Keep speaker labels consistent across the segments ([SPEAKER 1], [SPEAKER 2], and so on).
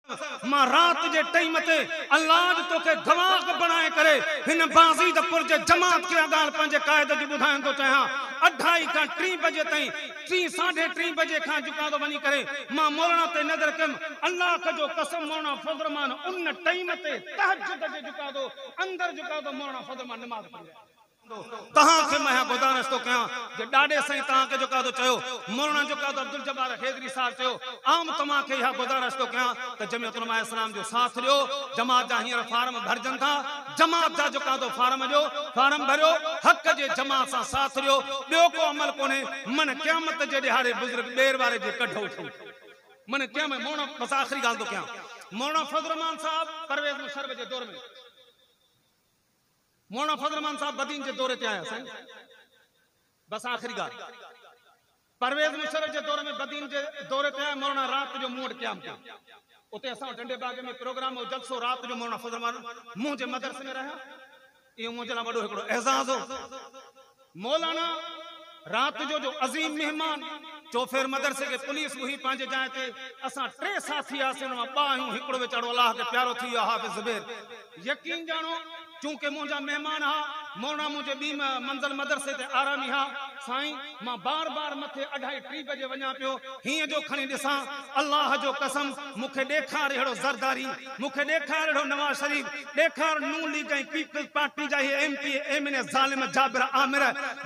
[SPEAKER 1] मां रात जे टाइम ते अल्लाह तोखे गवाह बनाए करे हिन बाज़ी दपुर जे जमात के गाल पंहिंजे कायद जी ॿुधाइण थो चाहियां 2:30 खां 3 बजे ताईं 3 साढ़े 3 बजे खां जुका तो वञी करे मां मौलाना ते नज़र कयमि अल्लाह जो कसम मौलाना फज़लरहमान उन टाइम ते तहज्जुद जे जुका तो अंदर जुका तो मौलाना फज़लरहमान नमाज पढ़ी तहां के मैं गुजारिश तो कयां जे डाडे सही तहां के जो का तो चयो मौलाना जो का तो अब्दुल जब्बार हैदरी साहब चयो आम तमाम के यह गुजारिश तो कयां त जमीयत उलमा इस्लाम जो साथ लियो जमात जा हींअर फार्म भरजन था जमात जा जो का तो फार्म भरियो हक जे जमात सा साथ लियो बियो को अमल कोने मन क़यामत जे दिहाड़े बुजुर्ग बेर वारे जे कढो थो मन क्या मैं मौलाना बस आखिरी गाल तो कयां मौलाना फज़लरहमान साहब परवेज़ मुशर्रफ जे दौर में मौलाना फज़लरहमान साहब बदीन के दौरे ते आया साईं बस आखिरी गाल परवेज़ मुशर्रफ के दौरे में बदीन के दौरे ते आया मौलाना रात जो मूड क़याम किया उते असां डंडे बाग में प्रोग्राम हो जलसो रात जो मौलाना फज़लरहमान मुंहिंजे मदरसे में रहा ये मुंहिंजे लाइ वॾो हिकिड़ो एज़ाज़ हो मौलाना रात जो अजीम मेहमान चौफेर मदरसे के पुलिस हुई पंहिंजे जाइ ते असां 3 साथी आसीं हुन मां 2 आहियूं हिकिड़ो वेचारो अल्लाह के प्यारो थी वियो हाफ़िज़ ज़ुबैर यकीन जानो चूंकि मुझा मेहमान हा मौलाना मुझे बी मंजिल मदरसे ते आरामी हा साईं मां बार बार मथे 2:30 बजे वञा पियो हीअं जो खणी ॾिसां अल्लाह जो कसम मूंखे ॾेखार अहिड़ो ज़रदारी मूंखे ॾेखार अहिड़ो नवाज़ शरीफ ॾेखार नून लीग ऐं पीपल्स पार्टी जा MP एमएनए ज़ालिम जाबिर आमिर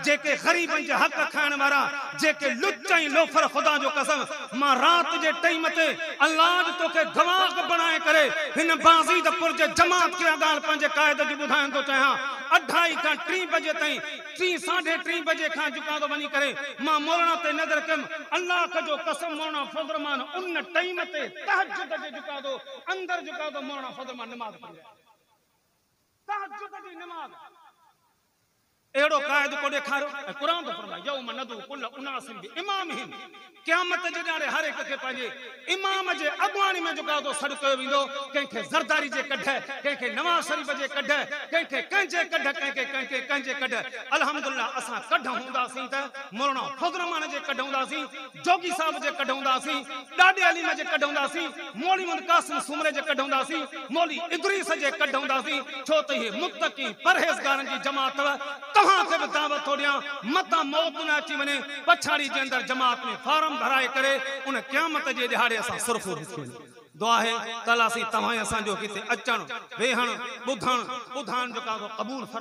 [SPEAKER 1] जेके ग़रीबनि जे हक़ खाइण वारा जेके लुच ऐं लोफर ख़ुदा जो कसम मां रात जे टाइम ते अल्लाह तोखे गवाह बनाए करे हिन बाज़ी दपुर जे जमात के ॻाल्हि पंहिंजे कायद जी ॿुधाइण थो चाहियां 2:30 खां 3 बजे ताईं 3 साढ़े 3 बजे खां जुका तो वञी करे मां मौलाना ते नज़र कयमि अल्लाह जो कसम मौलाना फज़लरहमान उन टाइम ते तहज्जुद जे जुका तो अंदर जुका तो मौलाना फज़लरहमान नमाज पढ़ी तहज्जुद जी नमाज एड़ो कायद को ॾेखारियो कुरान तो फरमाए यौम नदू कुल्ल उनासिन बिइमामिहिम क़यामत जे ॾाढे हर एक के पंहिंजे इमाम जे अॻवानी में जो तो सॾु कयो वेंदो कंहिंखे ज़रदारी जे कढ कंहिंखे नवाज़ शरीफ जे कढ कंहिंखे कंहिंजे कढ कंहिंखे कंहिंजे कढ अल्हम्दुलिल्लाह असां कढ हूंदासीं त मौलाना फज़लरहमान जे कढ हूंदासीं जोगी साहब जे कढ हूंदासीं ॾाॾे अलीम जे कढ हूंदासीं मौली मुहम्मद कासिम सुमरे जे कढ हूंदासीं मौली इदरीस जे कढ हूंदासीं छो त इहे मुत्तकी परहेज़गारनि जी जमात तव्हां खे बि दावत थो ॾियां मतां मौत न अची वञे पछाड़ी जे अंदरि जमात में फार्म भराए करे उन क़यामत जे दिहाड़े असां सुरखो दुआ है तलासी तव्हां असांजो किथे अचण वेहण ॿुधण जो का कबूल फरमा।